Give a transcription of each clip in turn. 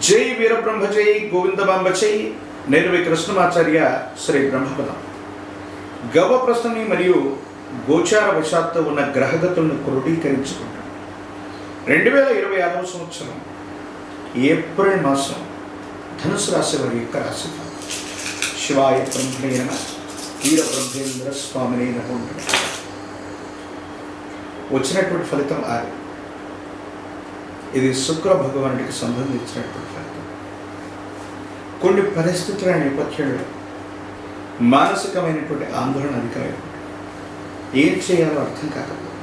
జై వీరబ్రహ్మ జై గోవిందబాంబ జై. నేను మీ కృష్ణమాచార్య శ్రీ బ్రహ్మపదం. గవ ప్రశ్నని మరియు గోచార వశాత్తు ఉన్న గ్రహగతులను క్రోడీకరించుకుంటాం. 2026 సంవత్సరం ఏప్రిల్ మాసం ధనుసు రాశి వారి యొక్క రాశి శివాయ బ్రహ్మణే నమః వీరబ్రహ్మేంద్ర స్వామినే నమః. వచ్చినటువంటి ఫలితం 6. ఇది శుక్ర భగవానుడికి సంబంధించినటువంటి ఫలితం. కొన్ని పరిస్థితుల నేపథ్యంలో మానసికమైనటువంటి ఆందోళన అధికమైనటువంటి ఏం చేయాలో అర్థం కాకపోతే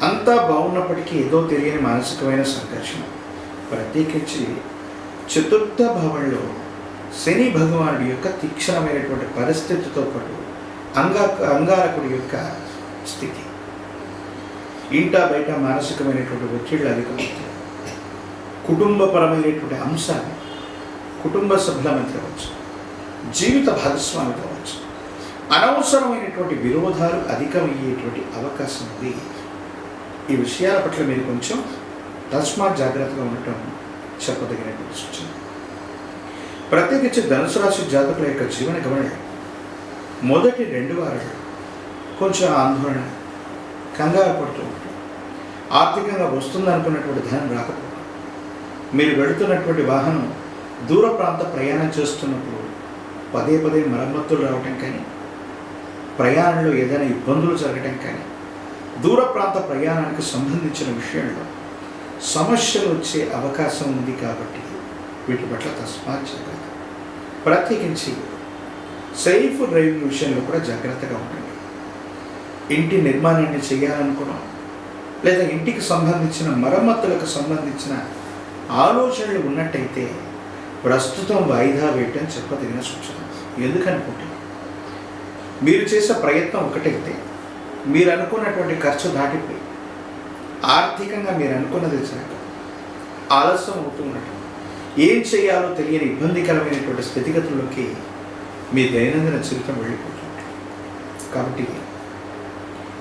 అంతా బాగున్నప్పటికీ ఏదో తెలియని మానసికమైన సంఘర్షణ. ప్రత్యేకించి చతుర్థ భావంలో శని భగవానుడి యొక్క తీక్షణమైనటువంటి పరిస్థితితో పాటు అంగారకుడి యొక్క స్థితి, ఇంట బయట మానసికమైనటువంటి ఒత్తిళ్ళు అధికమవుతాయి. కుటుంబపరమైనటువంటి అంశాలు కుటుంబ సభ్యుల మధ్య అవ్వచ్చు, జీవిత భాగస్వామి కావచ్చు, అనవసరమైనటువంటి విరోధాలు అధికమయ్యేటువంటి అవకాశం ఉంది. ఈ విషయాల పట్ల మీరు కొంచెం తస్మాత్ జాగ్రత్తగా ఉండటం చెప్పదగినటువంటి సూచన. ప్రత్యేకించి ధనుసు రాశి జాతకుల యొక్క జీవన గమనం మొదటి 2 వారాలు కొంచెం ఆందోళన, కంగారు పడుతూ ఉంటాం. ఆర్థికంగా వస్తుందనుకున్నటువంటి ధనం రాకపోవడం, మీరు వెళుతున్నటువంటి వాహనం దూర ప్రాంత ప్రయాణం చేస్తున్నప్పుడు పదే మరమ్మతులు రావటం కానీ, ప్రయాణంలో ఏదైనా ఇబ్బందులు జరగటం కానీ, దూర ప్రాంత ప్రయాణానికి సంబంధించిన విషయంలో సమస్యలు వచ్చే అవకాశం ఉంది. కాబట్టి వీటి పట్ల తస్మాత్ జాగ్రత్త. ప్రత్యేకించి సేఫ్ డ్రైవింగ్ విషయంలో కూడా జాగ్రత్తగా ఉండండి. ఇంటి నిర్మాణాన్ని చేయాలనుకున్నాం, లేదా ఇంటికి సంబంధించిన మరమ్మతులకు సంబంధించిన ఆలోచనలు ఉన్నట్టయితే ప్రస్తుతం వాయిదా వేయటం చెప్పదగిన సూచన. ఎందుకనుకుంటే మీరు చేసే ప్రయత్నం ఒకటైతే మీరు అనుకున్నటువంటి ఖర్చు దాటిపోయి ఆర్థికంగా మీరు అనుకున్నది జరగక ఆలస్యం అవుతూ ఉండటం, ఏం చేయాలో తెలియని ఇబ్బందికరమైనటువంటి స్థితిగతుల్లోకి మీ దైనందిన జీవితం వెళ్ళిపోతుంది. కాబట్టి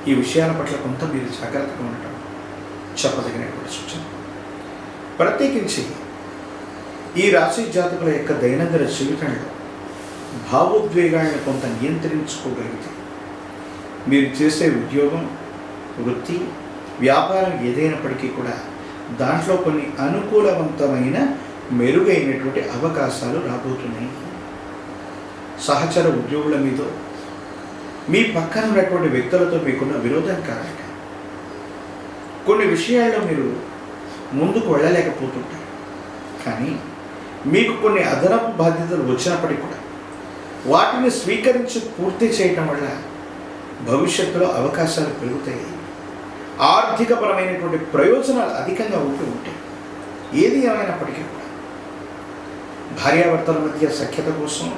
ఈ విషయాల పట్ల కొంత మీరు జాగ్రత్తగా ఉండటం చెప్పదగినటువంటి సూచన. ప్రత్యేకించి ఈ రాశి జాతకుల యొక్క దైనందిన జీవితంలో భావోద్వేగాలను కొంత నియంత్రించుకోగలిగితే మీరు చేసే ఉద్యోగం, వృత్తి, వ్యాపారం ఏదైనప్పటికీ కూడా దాంట్లో కొన్ని అనుకూలవంతమైన మెరుగైనటువంటి అవకాశాలు రాబోతున్నాయి. సహచర ఉద్యోగుల మీద, మీ పక్కన ఉన్నటువంటి వ్యక్తులతో మీకున్న విరోధం కారణంగా కొన్ని విషయాల్లో మీరు ముందుకు వెళ్ళలేకపోతుంటారు. కానీ మీకు కొన్ని అదనపు బాధ్యతలు వచ్చినప్పటికీ కూడా వాటిని స్వీకరించి పూర్తి చేయటం వల్ల భవిష్యత్తులో అవకాశాలు పెరుగుతాయి. ఆర్థికపరమైనటువంటి ప్రయోజనాలు అధికంగా ఉంటూ ఉంటాయి. ఏది ఏమైనప్పటికీ కూడా భార్యాభర్తల మధ్య సఖ్యత కోసం,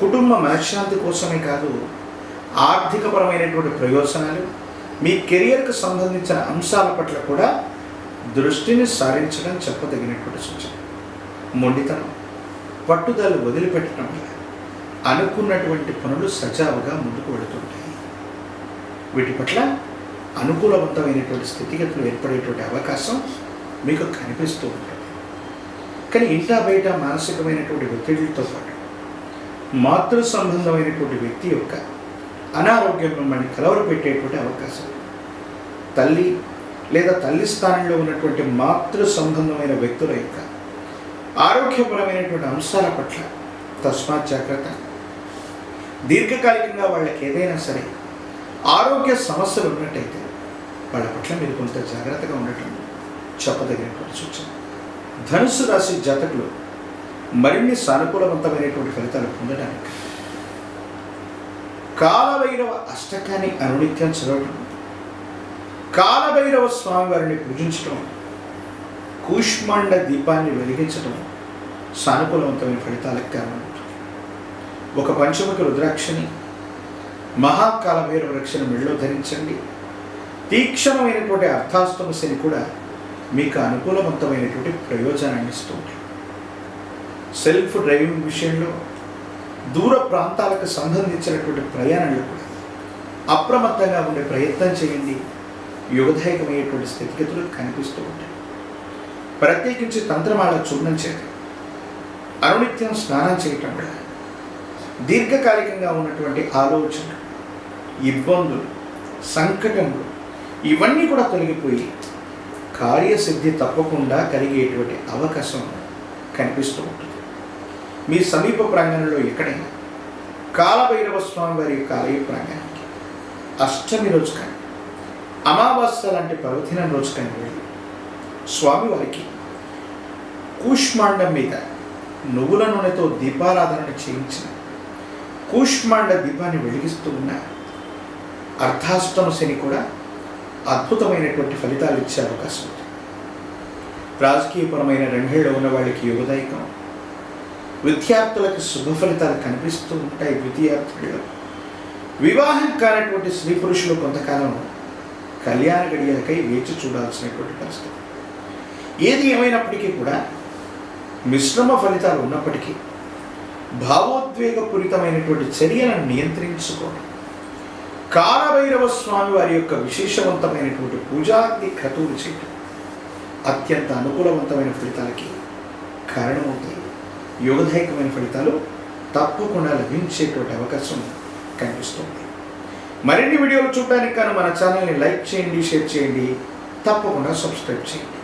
కుటుంబ మనశ్శాంతి కోసమే కాదు, ఆర్థికపరమైనటువంటి ప్రయోజనాలు, మీ కెరియర్కు సంబంధించిన అంశాల పట్ల కూడా దృష్టిని సారించడం చెప్పదగినటువంటి సూచన. మొండితనం, పట్టుదల వదిలిపెట్టడం వల్ల అనుకున్నటువంటి పనులు సజావుగా ముందుకు వెళుతుంటాయి. వీటి పట్ల అనుకూలవంతమైనటువంటి స్థితిగతులు ఏర్పడేటువంటి అవకాశం మీకు కనిపిస్తూ ఉంటుంది. కానీ ఇంటా బయట మానసికమైనటువంటి ఒత్తిడితో పాటు మాతృ సంబంధమైనటువంటి వ్యక్తి యొక్క అనారోగ్యం మిమ్మల్ని కలవరపెట్టేటువంటి అవకాశం, తల్లి లేదా తల్లి స్థానంలో ఉన్నటువంటి మాతృ సంబంధమైన వ్యక్తుల యొక్క ఆరోగ్యపరమైనటువంటి అంశాల పట్ల తస్మాత్ జాగ్రత్త. దీర్ఘకాలికంగా వాళ్ళకి ఏదైనా సరే ఆరోగ్య సమస్యలు ఉన్నట్టయితే వాళ్ళ పట్ల మీరు కొంత జాగ్రత్తగా ఉండటం చెప్పదగినటువంటి సూచన. ధనుసు రాశి జాతకులు మరిన్ని సానుకూలవంతమైనటువంటి ఫలితాలు పొందడానికి కాలభైరవ అష్టకాన్ని అనునిత్యం చదవటం, కాలభైరవ స్వామివారిని పూజించడం, కూష్మాండ దీపాన్ని వెలిగించడం సానుకూలవంతమైన ఫలితాలకు కారణం. ఒక పంచముఖి రుద్రాక్షని, మహాకాలభైరవ రక్షను మెడలో ధరించండి. తీక్షణమైనటువంటి అర్థాష్టమ శని కూడా మీకు అనుకూలవంతమైనటువంటి ప్రయోజనాన్ని ఇస్తుంది. సెల్ఫ్ డ్రైవింగ్ విషయంలో, దూర ప్రాంతాలకు సంబంధించినటువంటి ప్రయాణాలు కూడా అప్రమత్తంగా ఉండే ప్రయత్నం చేయండి. యుగదాయకమైనటువంటి స్థితిగతులు కనిపిస్తూ ఉంటాయి. ప్రత్యేకించి తంత్రమాల చూర్ణం చేత అనునిత్యం స్నానం చేయటం వల్ల దీర్ఘకాలికంగా ఉన్నటువంటి ఆలోచనలు, ఇబ్బందులు, సంకటములు ఇవన్నీ కూడా తొలగిపోయి కార్యసిద్ధి తప్పకుండా కలిగేటువంటి అవకాశం కనిపిస్తూ ఉంటుంది. మీ సమీప ప్రాంగణంలో ఎక్కడైనా కాలభైరవ స్వామి వారి యొక్క ఆలయ ప్రాంగణానికి అష్టమి రోజు కానీ అమావాస్య లాంటి పర్వదినం రోజు కానీ వెళ్ళి స్వామివారికి కూష్మాండం మీద నువ్వుల నూనెతో దీపారాధన చేయించిన కూష్మాండ దీపాన్ని వెలిగిస్తూ ఉన్న అర్ధాష్టమ శని కూడా అద్భుతమైనటువంటి ఫలితాలు ఇచ్చే అవకాశం ఉంది. రాజకీయపరమైన రంగంలో ఉన్న వాళ్ళకి యోగదాయకం, విద్యార్థులకు శుభ ఫలితాలు కనిపిస్తూ ఉంటాయి. విద్యార్థులు వివాహం కానటువంటి స్త్రీ పురుషులు కొంతకాలం కళ్యాణ గడియలకై వేచి చూడాల్సినటువంటి పరిస్థితి. ఏది ఏమైనప్పటికీ కూడా మిశ్రమ ఫలితాలు ఉన్నప్పటికీ భావోద్వేగపూరితమైనటువంటి చర్యలను నియంత్రించుకోవడం, కాలభైరవ స్వామి వారి యొక్క విశేషవంతమైనటువంటి పూజాది క్రతువులు చేయడం అత్యంత అనుకూలవంతమైన ఫలితాలకి కారణమవుతాయి. యోగదాయకమైన ఫలితాలు తప్పకుండా లభించేటువంటి అవకాశం కనిపిస్తుంది. మరిన్ని వీడియోలు చూడడానికి కానీ మన ఛానల్ని లైక్ చేయండి, షేర్ చేయండి, తప్పకుండా సబ్స్క్రైబ్ చేయండి.